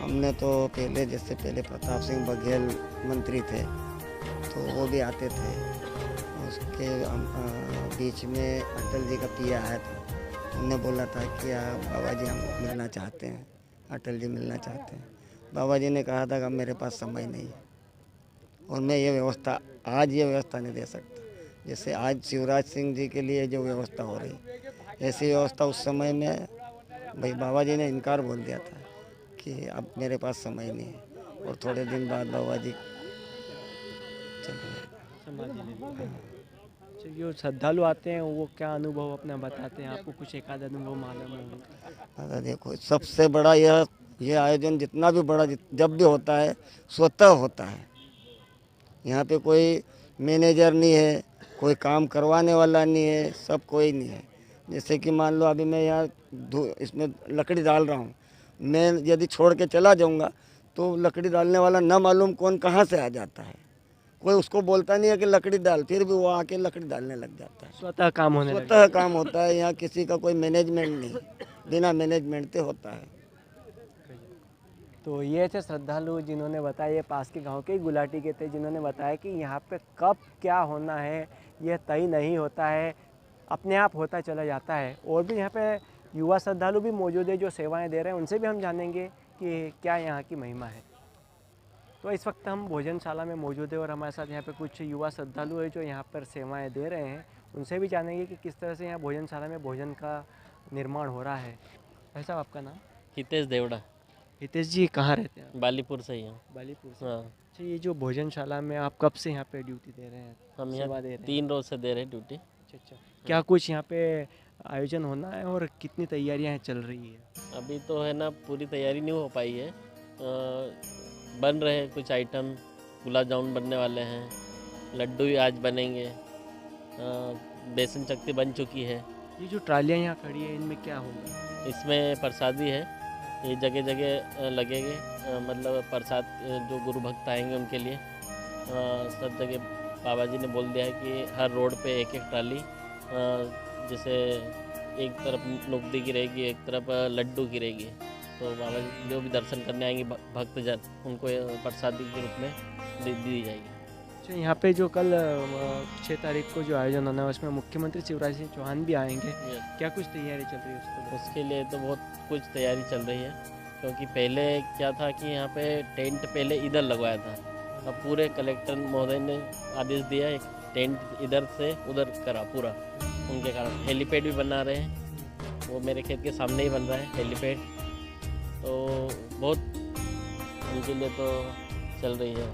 हमने तो पहले प्रताप सिंह बघेल मंत्री थे तो वो भी आते थे। उसके बीच में अटल जी का पिया आया था, उन्होंने बोला था कि बाबा जी हम मिलना चाहते हैं, अटल जी मिलना चाहते हैं। बाबा जी ने कहा था कि मेरे पास समय नहीं है और मैं ये व्यवस्था आज नहीं दे सकता। जैसे आज शिवराज सिंह जी के लिए जो व्यवस्था हो रही, ऐसी व्यवस्था उस समय में भाई बाबा जी ने इनकार बोल दिया था कि अब मेरे पास समय नहीं है। और थोड़े दिन बाद बाबा जी जो श्रद्धालु आते हैं वो क्या अनुभव अपना बताते हैं? आपको कुछ एक आधा अनुभव मालूम होगा? देखो सबसे बड़ा ये आयोजन जितना भी बड़ा जब भी होता है स्वतः होता है। यहाँ पे कोई मैनेजर नहीं है, कोई काम करवाने वाला नहीं है, सब कोई नहीं है। जैसे कि मान लो अभी मैं यहाँ इसमें लकड़ी डाल रहा हूँ, मैं यदि छोड़ के चला जाऊँगा तो लकड़ी डालने वाला न मालूम कौन कहाँ से आ जाता है। कोई उसको बोलता नहीं है कि लकड़ी डाल, फिर भी वो आके लकड़ी डालने लग जाता है। स्वतः काम होने स्वतः काम होता है। यहाँ किसी का कोई मैनेजमेंट नहीं, बिना मैनेजमेंट के होता है। तो ये थे श्रद्धालु जिन्होंने बताया, ये पास के गांव के ही गुलाटी के थे, जिन्होंने बताया कि यहाँ पे कब क्या होना है ये तय नहीं होता है, अपने आप होता चला जाता है। और भी यहाँ पे युवा श्रद्धालु भी मौजूद है जो सेवाएं दे रहे हैं, उनसे भी हम जानेंगे कि क्या यहाँ की महिमा है। तो इस वक्त हम भोजनशाला में मौजूद है और हमारे साथ यहाँ पे कुछ युवा श्रद्धालु है जो यहाँ पर सेवाएं दे रहे हैं, उनसे भी जानेंगे कि किस तरह से यहाँ भोजनशाला में भोजन का निर्माण हो रहा है। भाई साहब, आपका नाम? हितेश देवड़ा। हितेश जी कहाँ रहते हैं? बालीपुर से ही हूँ। बालीपुर से। हाँ। अच्छा, ये जो भोजनशाला में आप कब से यहाँ पे ड्यूटी दे रहे हैं? हम सेवा यहाँ दे रहे हैं? 3 रोज से दे रहे हैं ड्यूटी। अच्छा। क्या कुछ यहाँ पे आयोजन होना है और कितनी तैयारियाँ चल रही है? अभी तो है ना, पूरी तैयारी नहीं हो पाई है। बन रहे हैं कुछ आइटम, गुलाब जामुन बनने वाले हैं, लड्डू भी आज बनेंगे, बेसन चक्की बन चुकी है। ये जो ट्रालियाँ यहाँ खड़ी है, इनमें क्या होगा? इसमें प्रसादी है, ये जगह जगह लगेंगे, मतलब प्रसाद जो गुरु भक्त आएंगे उनके लिए। सब जगह बाबा जी ने बोल दिया है कि हर रोड पे एक ट्राली, जैसे एक तरफ नुकदी की रहेगी, एक तरफ लड्डू की रहेगी। तो बाबा जी जो भी दर्शन करने आएंगे भक्तजन, उनको प्रसादी के रूप में दी जाएगी। अच्छा, यहाँ पे जो कल 6 तारीख को जो आयोजन होना है उसमें मुख्यमंत्री शिवराज सिंह चौहान भी आएंगे, क्या कुछ तैयारी चल रही है उसके लिए? तो बहुत कुछ तैयारी चल रही है, क्योंकि पहले क्या था कि यहाँ पे टेंट पहले इधर लगवाया था। अब पूरे कलेक्टर महोदय ने आदेश दिया एक टेंट इधर से उधर करा पूरा, उनके कारण हेलीपैड भी बना रहे हैं, वो मेरे खेत के सामने ही बन रहा है हेलीपैड। तो बहुत उनके लिए तो चल रही है।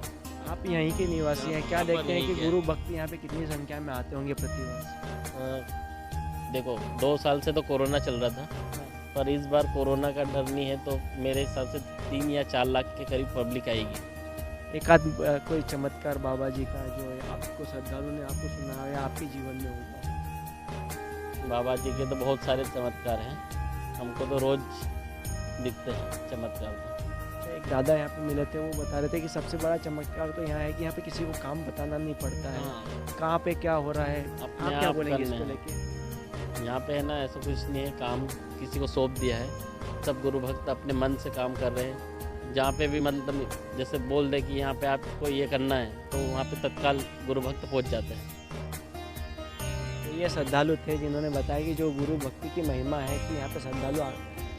आप यहीं के निवासी हैं, क्या देखते हैं कि गुरु भक्त यहाँ पे कितनी संख्या में आते होंगे प्रतिवर्ष? देखो 2 साल से तो कोरोना चल रहा था, पर इस बार कोरोना का डर नहीं है, तो मेरे हिसाब से 3 या 4 लाख के करीब पब्लिक आएगी। एक आध कोई चमत्कार बाबा जी का जो आपको श्रद्धालु ने आपको सुना या आपके जीवन में होगा? बाबा जी के तो बहुत सारे चमत्कार हैं, हमको तो रोज दिखते हैं चमत्कार। एक दादा यहाँ पे मिले थे, वो बता रहे थे कि सबसे बड़ा चमत्कार तो यहाँ है कि यहाँ पे किसी को काम बताना नहीं पड़ता है। कहाँ पे क्या हो रहा है, आप क्या बोलेंगे इसको लेके? यहाँ पे है ना, ऐसा कुछ नहीं है, काम किसी को सौंप दिया है, सब गुरु भक्त अपने मन से काम कर रहे हैं। जहाँ पे भी मतलब जैसे बोल दे कि यहाँ पे आपको ये करना है, तो वहाँ पे तत्काल गुरु भक्त पहुँच जाते हैं। तो ये श्रद्धालु थे जिन्होंने बताया कि जो गुरु भक्ति की महिमा है कि यहाँ पे श्रद्धालु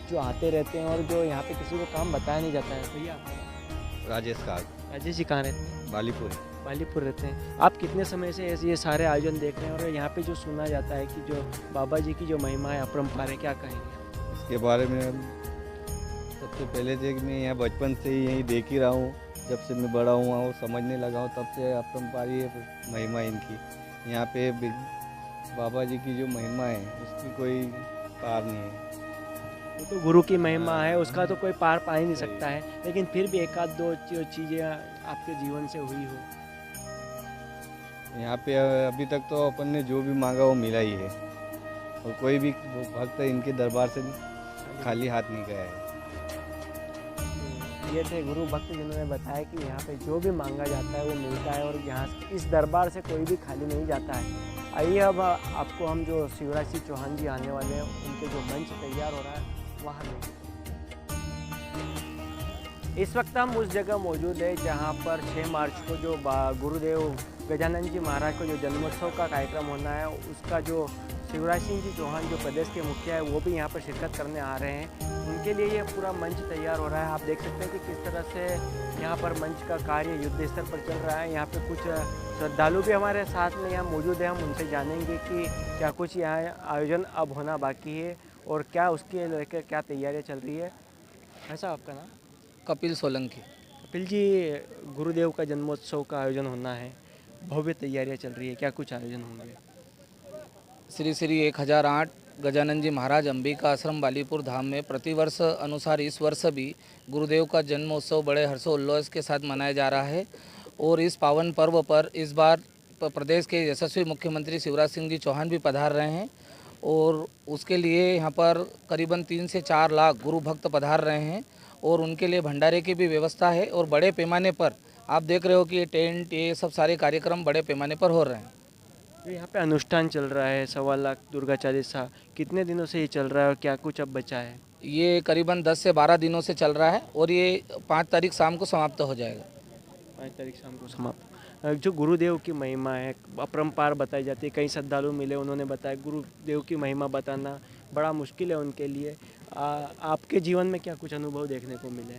जो आते रहते हैं और जो यहाँ पे किसी को काम बताया नहीं जाता है। भैया, राजेश काग। राजेश जी कहाँ रहते हैं? बालीपुर। बालीपुर रहते हैं। आप कितने समय से ये सारे आयोजन देख रहे हैं और यहाँ पे जो सुना जाता है कि जो बाबा जी की जो महिमा है अपरंपार है, क्या कहेंगे इसके बारे में? सबसे पहले से मैं यहाँ बचपन से ही यहीं देख ही रहा हूँ, जब से मैं बड़ा हुआ हूँ, समझने लगा हूँ, तब से अपरंपारी है महिमा इनकी। यहाँ पे बाबा जी की जो महिमा है उसकी कोई पार नहीं है। वो तो गुरु की महिमा है, उसका तो कोई पार पा ही नहीं सकता है, लेकिन फिर भी एक आध 2 चीज़ें आपके जीवन से हुई हो? यहाँ पे अभी तक तो अपन ने जो भी मांगा वो मिला ही है, और कोई भी भक्त इनके दरबार से खाली हाथ नहीं गया है। ये थे गुरु भक्त जिन्होंने बताया कि यहाँ पे जो भी मांगा जाता है वो मिलता है और यहाँ इस दरबार से कोई भी खाली नहीं जाता है। आइए अब आपको हम जो शिवराज सिंह चौहान जी आने वाले हैं उनके जो मंच तैयार हो रहा है वहाँ में। इस वक्त हम उस जगह मौजूद है जहाँ पर 6 मार्च को जो गुरुदेव गजानन जी महाराज को जो जन्मोत्सव का कार्यक्रम होना है, उसका जो शिवराज सिंह जी चौहान जो प्रदेश के मुखिया है वो भी यहाँ पर शिरकत करने आ रहे हैं। उनके लिए ये पूरा मंच तैयार हो रहा है। आप देख सकते हैं कि किस तरह से यहाँ पर मंच का कार्य युद्ध स्तर पर चल रहा है। यहाँ पे कुछ श्रद्धालु भी हमारे साथ में यहाँ मौजूद है, हम उनसे जानेंगे कि क्या कुछ यहाँ आयोजन अब होना बाकी है और क्या उसके लेकर क्या तैयारियाँ चल रही है। ऐसा आपका नाम? कपिल सोलंकी। कपिल जी, गुरुदेव का जन्मोत्सव का आयोजन होना है, भव्य तैयारियाँ चल रही है, क्या कुछ आयोजन होंगे? श्री श्री 1008 गजानन जी महाराज अंबिका आश्रम बालीपुर धाम में प्रतिवर्ष अनुसार इस वर्ष भी गुरुदेव का जन्मोत्सव बड़े हर्षोल्लास के साथ मनाया जा रहा है। और इस पावन पर्व पर इस बार प्रदेश के यशस्वी मुख्यमंत्री शिवराज सिंह जी चौहान भी पधार रहे हैं और उसके लिए यहाँ पर करीबन 3 से 4 लाख गुरु भक्त पधार रहे हैं और उनके लिए भंडारे की भी व्यवस्था है और बड़े पैमाने पर आप देख रहे हो कि ये टेंट ये सब सारे कार्यक्रम बड़े पैमाने पर हो रहे हैं। तो यहाँ पे अनुष्ठान चल रहा है 1.25 लाख दुर्गा चालीसा, कितने दिनों से ये चल रहा है और क्या कुछ अब बचा है? ये करीबन 10 से 12 दिनों से चल रहा है और ये 5 तारीख शाम को समाप्त हो जाएगा। 5 तारीख शाम को समाप्त। जो गुरुदेव की महिमा है अपरंपार बताई जाती है, कई श्रद्धालु मिले उन्होंने बताया गुरुदेव की महिमा बताना बड़ा मुश्किल है उनके लिए। आपके जीवन में क्या कुछ अनुभव देखने को मिले?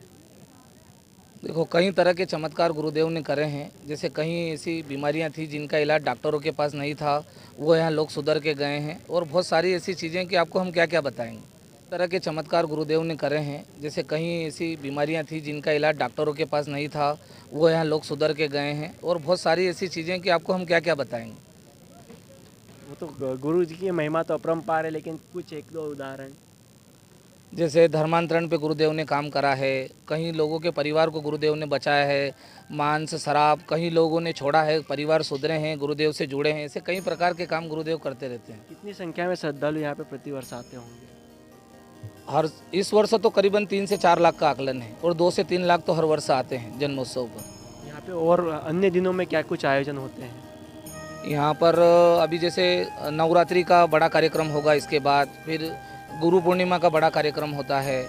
देखो, कई तरह के चमत्कार गुरुदेव ने करे हैं। जैसे कहीं ऐसी बीमारियां थी जिनका इलाज डॉक्टरों के पास नहीं था, वो यहाँ लोग सुधर के गए हैं। और बहुत सारी ऐसी चीज़ें कि आपको हम क्या क्या बताएंगे। तरह के चमत्कार गुरुदेव ने करे हैं। जैसे कहीं ऐसी बीमारियां थी जिनका इलाज डॉक्टरों के पास नहीं था, वो यहाँ लोग सुधर के गए हैं। और बहुत सारी ऐसी चीज़ें कि आपको हम क्या क्या बताएंगे। वो तो गुरु जी की महिमा तो अपरंपार है, लेकिन कुछ 1-2 उदाहरण। जैसे धर्मांतरण पे गुरुदेव ने काम करा है, कहीं लोगों के परिवार को गुरुदेव ने बचाया है, मांस शराब कहीं लोगों ने छोड़ा है, परिवार सुधरे हैं, गुरुदेव से जुड़े हैं। ऐसे कई प्रकार के काम गुरुदेव करते रहते हैं। कितनी संख्या में श्रद्धालु यहाँ पे प्रतिवर्ष आते होंगे? इस वर्ष तो करीबन 3 से 4 लाख का आकलन है और 2 से 3 लाख तो हर वर्ष आते हैं जन्मोत्सव पर। यहाँ पे और अन्य दिनों में क्या कुछ आयोजन होते हैं? यहाँ पर अभी जैसे नवरात्रि का बड़ा कार्यक्रम होगा, इसके बाद फिर गुरु पूर्णिमा का बड़ा कार्यक्रम होता है।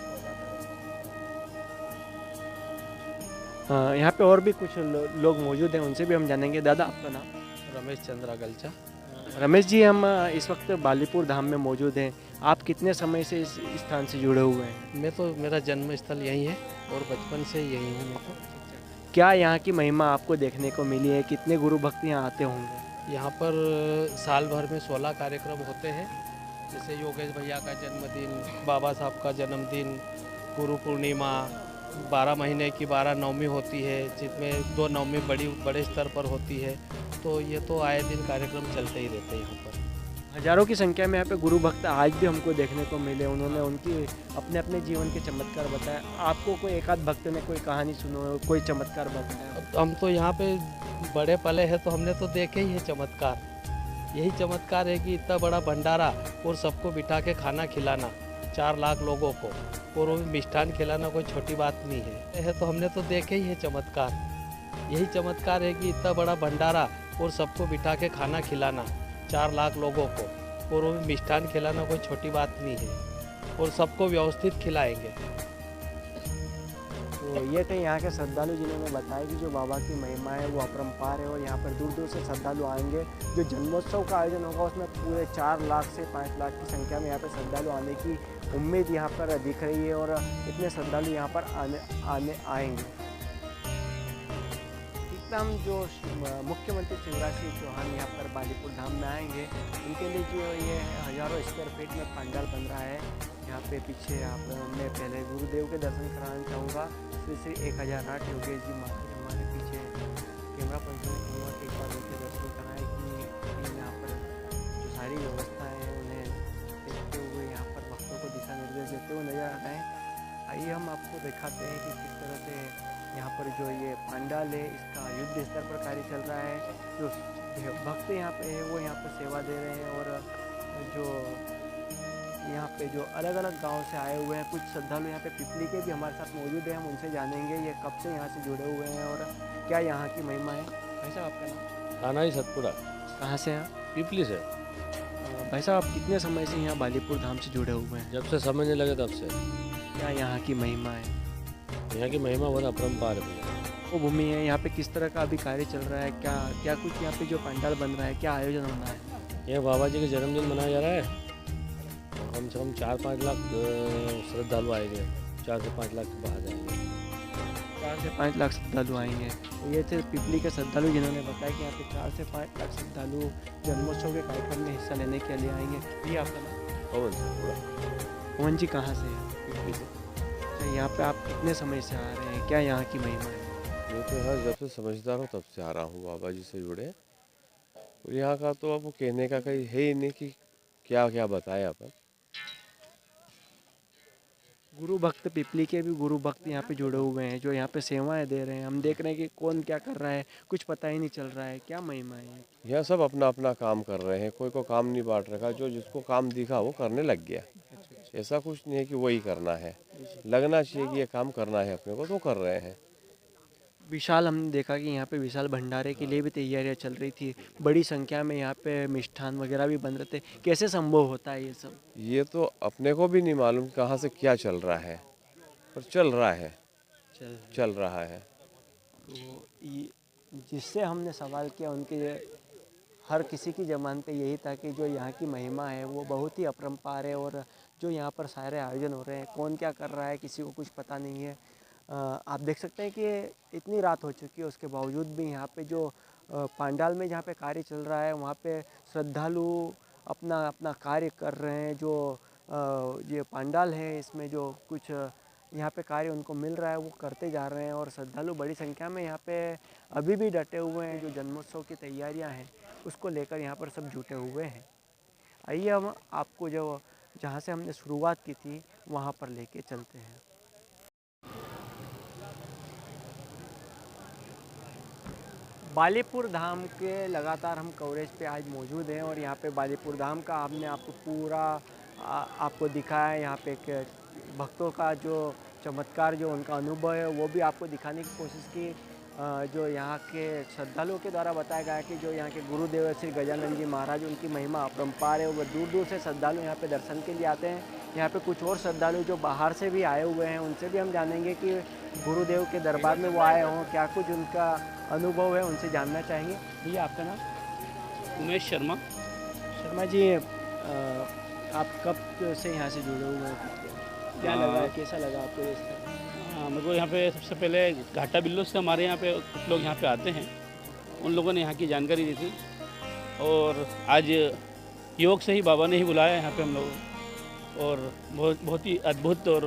यहाँ पे और भी कुछ लोग मौजूद हैं, उनसे भी हम जानेंगे। दादा, आपका नाम? रमेश चंद्रा गलचा। रमेश जी, हम इस वक्त बालीपुर धाम में मौजूद हैं। आप कितने समय से इस स्थान से जुड़े हुए हैं? मेरा जन्म स्थल यही है और बचपन से यही हूँ मैं तो। क्या यहाँ की महिमा आपको देखने को मिली है? कितने गुरु भक्त यहाँ आते होंगे? यहाँ पर साल भर में 16 कार्यक्रम होते हैं। जैसे योगेश भैया का जन्मदिन, बाबा साहब का जन्मदिन, गुरु पूर्णिमा, 12 महीने की 12 नवमी होती है, जिसमें 2 नवमी बड़े स्तर पर होती है। तो ये तो आए दिन कार्यक्रम चलते ही रहते हैं यहाँ पर। हजारों की संख्या में यहाँ पे गुरु भक्त आज भी हमको देखने को मिले। उन्होंने उनकी अपने अपने जीवन के चमत्कार बताए। आपको कोई एक आध भक्त ने कोई कहानी सुनो, कोई चमत्कार बताया? हम तो यहाँ पे बड़े पले हैं तो हमने तो देखे ही है चमत्कार। यही चमत्कार है कि इतना बड़ा भंडारा और सबको बिठा के खाना खिलाना, 4 लाख लोगों को, और वो मिष्ठान खिलाना कोई छोटी बात नहीं है। तो हमने तो देखे ही है चमत्कार। यही चमत्कार है कि इतना बड़ा भंडारा और सबको बिठा के खाना खिलाना, 4 लाख लोगों को, और वो मिष्ठान खिलाना कोई छोटी बात नहीं है। और सबको व्यवस्थित खिलाएंगे। तो ये थे यहाँ के श्रद्धालु जिन्होंने बताया कि जो बाबा की महिमा है वो अपरंपार है और यहाँ पर दूर दूर से श्रद्धालु आएंगे। जो जन्मोत्सव का आयोजन होगा उसमें पूरे 4 लाख से 5 लाख की संख्या में यहाँ पर श्रद्धालु आने की उम्मीद यहाँ पर दिख रही है और इतने श्रद्धालु यहाँ पर आने आएंगे। एकदम जो मुख्यमंत्री शिवराज सिंह चौहान यहाँ पर बालीपुर धाम में आएंगे, उनके लिए जो ये हज़ारों स्क्वायर फीट में पंडाल बन रहा है। यहाँ पे पीछे मैं पहले गुरुदेव के दर्शन कराना चाहूँगा। श्री 1008 योगेश जी महाराज हमारे पीछे कैमरा पर्सन कहूँगा कि एक बार उनके दर्शन कराएं कि यहाँ पर जो सारी व्यवस्थाएँ हैं उन्हें देखते हुए यहाँ पर भक्तों को दिशा निर्देश देते हुए नजर आ रहे हैं। आइए हम आपको दिखाते हैं कि किस तरह से यहाँ पर जो ये पंडाल है इसका युद्ध स्तर पर कार्य चल रहा है। जो भक्त यहाँ पे है वो यहाँ पर सेवा दे रहे हैं और जो यहाँ पे जो अलग अलग गांव से आए हुए हैं, कुछ श्रद्धालु यहाँ पे पिपली के भी हमारे साथ मौजूद हैं। हम उनसे जानेंगे ये कब से यहाँ से जुड़े हुए हैं और क्या यहाँ की महिमा है। भाई साहब, आपका नाम? थाना ही सतपुरा। कहाँ से हैं? पिपली से। भाई साहब, आप कितने समय से यहाँ बालीपुर धाम से जुड़े हुए हैं? जब से समझने लगे तब से। क्या यहाँ की महिमा है? यहाँ की महिमा बहुत अपरंपार है। वो भूमि है, यहाँ पे किस तरह का अभी कार्य चल रहा है? क्या कुछ यहाँ पे जो पंडाल बन रहा है, क्या आयोजन होना है? यह बाबा जी का जन्मदिन मनाया जा रहा है। कम से कम 4-5 लाख श्रद्धालु आएंगे। 4 से 5 लाख के बाहर जाएंगे। 4 से 5 लाख श्रद्धालु आएंगे। तो ये थे पिपली के श्रद्धालु जिन्होंने बताया कि यहाँ पे 4 से 5 लाख श्रद्धालु जन्मोत्सव के कार्यक्रम में हिस्सा लेने के लिए आएंगे। ये आपका नाम? पवन जी, कहाँ से हैं? पिपली से। अच्छा, यहाँ पे आप कितने समय से आ रहे हैं? क्या यहाँ की महिमा है? मैं तो यहाँ जब से समझदार हूँ तब से आ रहा हूँ, बाबा जी से जुड़े। और यहाँ का तो अब कहने का कहीं है ही नहीं कि क्या क्या बताएं अपन। गुरु भक्त पिपली के भी गुरु भक्त यहाँ पे जुड़े हुए हैं जो यहाँ पे सेवाएं दे रहे हैं। हम देख रहे हैं कि कौन क्या कर रहा है, कुछ पता ही नहीं चल रहा है। क्या महिमा है? यह सब अपना अपना काम कर रहे हैं, कोई को काम नहीं बांट रखा। जो जिसको काम दिखा वो करने लग गया। ऐसा कुछ नहीं है कि वही करना है, लगना चाहिए कि ये काम करना है अपने को, तो कर रहे हैं। विशाल हमने देखा कि यहाँ पे विशाल भंडारे के लिए भी तैयारियाँ चल रही थी, बड़ी संख्या में यहाँ पे मिष्ठान वगैरह भी बन रहे थे। कैसे संभव होता है ये सब? ये तो अपने को भी नहीं मालूम कहाँ से क्या चल रहा है, पर चल रहा है। चल रहा है। तो जिससे हमने सवाल किया उनके हर किसी की ज़बान पे यही था कि जो यहाँ की महिमा है वो बहुत ही अपरंपार है, और जो यहाँ पर सारे आयोजन हो रहे हैं, कौन क्या कर रहा है किसी को कुछ पता नहीं है। आप देख सकते हैं कि इतनी रात हो चुकी है, उसके बावजूद भी यहाँ पे जो पंडाल में जहाँ पे कार्य चल रहा है वहाँ पे श्रद्धालु अपना अपना कार्य कर रहे हैं। जो ये पंडाल है इसमें जो कुछ यहाँ पे कार्य उनको मिल रहा है वो करते जा रहे हैं, और श्रद्धालु बड़ी संख्या में यहाँ पे अभी भी डटे हुए हैं। जो जन्मोत्सव की तैयारियाँ हैं उसको लेकर यहाँ पर सब जुटे हुए हैं। आइए हम आपको जो जहाँ से हमने शुरुआत की थी वहाँ पर लेके चलते हैं। बालीपुर धाम के लगातार हम कवरेज पे आज मौजूद हैं, और यहाँ पे बालीपुर धाम का हमने आपको पूरा आपको दिखाया है। यहाँ पे एक भक्तों का जो चमत्कार, जो उनका अनुभव है वो भी आपको दिखाने की कोशिश की। जो यहाँ के श्रद्धालुओं के द्वारा बताया गया है कि जो यहाँ के गुरुदेव श्री गजानन जी महाराज, उनकी महिमा अपरंपार है। वो दूर दूर से श्रद्धालु यहाँ पे दर्शन के लिए आते हैं। यहाँ पे कुछ और श्रद्धालु जो बाहर से भी आए हुए हैं, उनसे भी हम जानेंगे कि गुरुदेव के दरबार में वो आए हों, क्या कुछ उनका अनुभव है, उनसे जानना चाहिए। भैया आपका नाम? उमेश शर्मा। शर्मा जी, आप कब से यहाँ से जुड़े हुए हैं? क्या लगा, कैसा लगा आपको इस तरह? मेरे को यहाँ पे सबसे पहले घाटा बिल्लो से हमारे यहाँ पे कुछ लोग यहाँ पे आते हैं, उन लोगों ने यहाँ की जानकारी दी थी, और आज योग से ही बाबा ने ही बुलाया यहाँ पे हम लोग, और बहुत ही अद्भुत और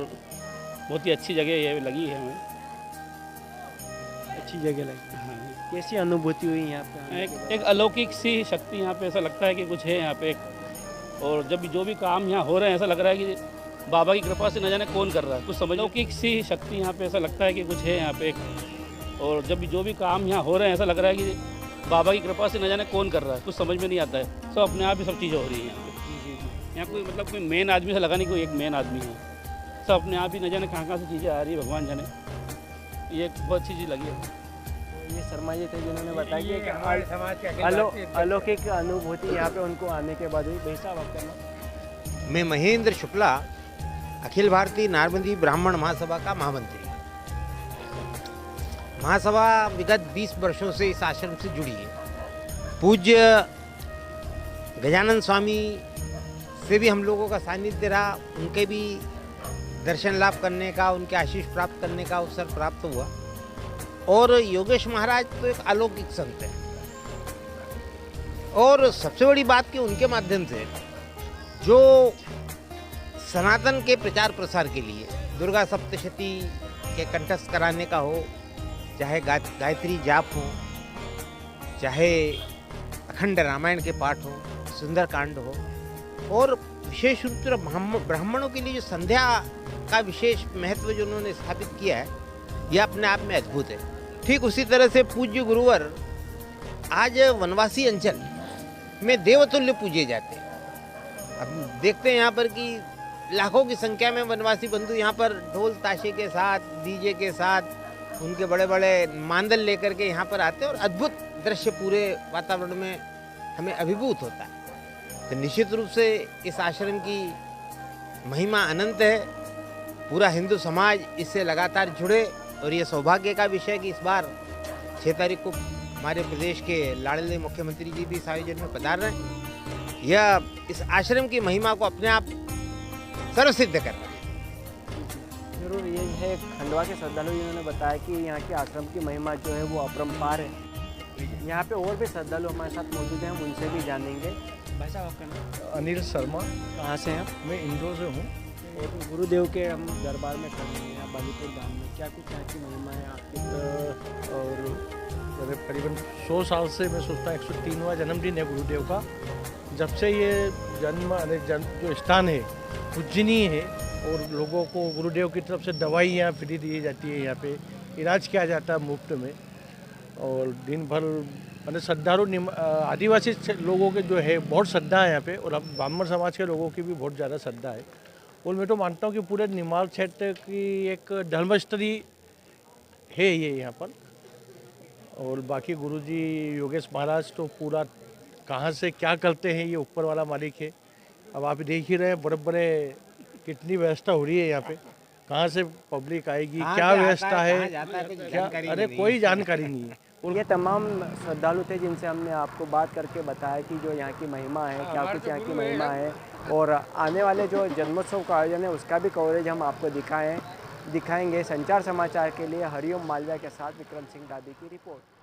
बहुत ही अच्छी जगह ये लगी है हमें। अच्छी जगह लगी? हाँ। कैसी अनुभूति हुई यहाँ पे? एक अलौकिक सी शक्ति यहाँ पे, ऐसा लगता है कि कुछ है यहाँ पे। और जब भी जो भी काम यहाँ हो रहे हैं ऐसा लग रहा है कि बाबा की कृपा से न जाने कौन कर रहा है, कुछ समझ अलौकिक सी शक्ति यहाँ पे, ऐसा लगता है कि कुछ है यहाँ पे। और जब भी जो भी काम यहाँ हो रहे हैं ऐसा लग रहा है कि बाबा की कृपा से न जाने कौन कर रहा है, कुछ समझ में नहीं आता है। सब अपने आप ही सब चीज़ें हो रही हैं यहाँ पे। यहाँ कोई मतलब कोई मेन आदमी से लगा नहीं, कोई एक मेन आदमी है, सब अपने आप ही न जाने कहाँ से चीज़ें आ रही है, भगवान जाने। ये एक बहुत अच्छी चीज़ लगी है। ये शर्मा जी थे जिन्होंने बताया कि हमारे समाज के अलौकिक अनुभूति यहाँ पे उनको आने के बाद हुई। भाई साहब आपका नाम? मैं महेंद्र शुक्ला, अखिल भारतीय नारबंदी ब्राह्मण महासभा का महामंत्री। महासभा विगत 20 वर्षों से इस आश्रम से जुड़ी है। पूज्य गजानन स्वामी से भी हम लोगों का सानिध्य रहा, उनके भी दर्शन लाभ करने का, उनके आशीष प्राप्त करने का अवसर प्राप्त हुआ। और योगेश महाराज तो एक अलौकिक संत है, और सबसे बड़ी बात कि उनके माध्यम से जो सनातन के प्रचार प्रसार के लिए दुर्गा सप्तशती के कंठस्थ कराने का हो, चाहे गायत्री जाप हो, चाहे अखंड रामायण के पाठ हो, सुंदरकांड हो, और विशेष रूप से ब्राह्मणों के लिए जो संध्या का विशेष महत्व जो उन्होंने स्थापित किया है, यह अपने आप में अद्भुत है। ठीक उसी तरह से पूज्य गुरुवर आज वनवासी अंचल में देवतुल्य पूजे जाते हैं। अब देखते हैं यहाँ पर कि लाखों की संख्या में वनवासी बंधु यहाँ पर ढोल ताशे के साथ, डीजे के साथ, उनके बड़े बड़े मांदल लेकर के यहाँ पर आते हैं, और अद्भुत दृश्य पूरे वातावरण में हमें अभिभूत होता है। तो निश्चित रूप से इस आश्रम की महिमा अनंत है। पूरा हिंदू समाज इससे लगातार जुड़े, और ये सौभाग्य का विषय कि इस बार 6 तारीख को हमारे प्रदेश के लाडले मुख्यमंत्री जी भी इस आयोजन में पधार रहे हैं। यह इस आश्रम की महिमा को अपने आप सर्वसिद्ध कर रहा है। जरूर ये है खंडवा के श्रद्धालु जिन्होंने बताया कि यहाँ के आश्रम की महिमा जो है वो अपरंपार है। यहाँ पे और भी श्रद्धालु हमारे साथ मौजूद हैं, हम उनसे भी जानेंगे। भाई साहब आपका नाम? अनिल शर्मा। कहाँ से हैं आप? मैं इंदौर से हूँ। और गुरुदेव के हम दरबार में खड़े हैं यहाँ बालीपुर धाम में, क्या कुछ यहाँ की महिमा है आपकी? और करीबन 100 साल से मैं सोचता हूँ 103वां जन्मदिन है गुरुदेव का। जब से ये जो स्थान है पूजनीय है, और लोगों को गुरुदेव की तरफ से दवाइयाँ फ्री दी जाती है, यहाँ पे इलाज किया जाता है मुफ्त में, और दिन भर मैंने श्रद्धालु आदिवासी लोगों के जो है बहुत श्रद्धा है यहाँ पे, और अब ब्राह्मण समाज के लोगों की भी बहुत ज़्यादा श्रद्धा है। और मैं तो मानता हूँ कि पूरे निमाल क्षेत्र की एक धर्मस्थली है ये यहाँ पर, और बाकी गुरुजी योगेश महाराज तो पूरा कहाँ से क्या करते हैं ये ऊपर वाला मालिक है। अब आप देख ही रहे हैं बड़े बड़े कितनी व्यवस्था हो रही है यहाँ पे, कहाँ से पब्लिक आएगी, क्या व्यवस्था है, क्या अरे कोई जानकारी नहीं है। ये तमाम श्रद्धालु थे जिनसे हमने आपको बात करके बताया कि जो यहाँ की महिमा है, क्या कुछ यहाँ की महिमा है, और आने वाले जो जन्मोत्सव का आयोजन है उसका भी कवरेज हम आपको दिखाएंगे। संचार समाचार के लिए हरिओम मालविया के साथ विक्रम सिंह दादी की रिपोर्ट।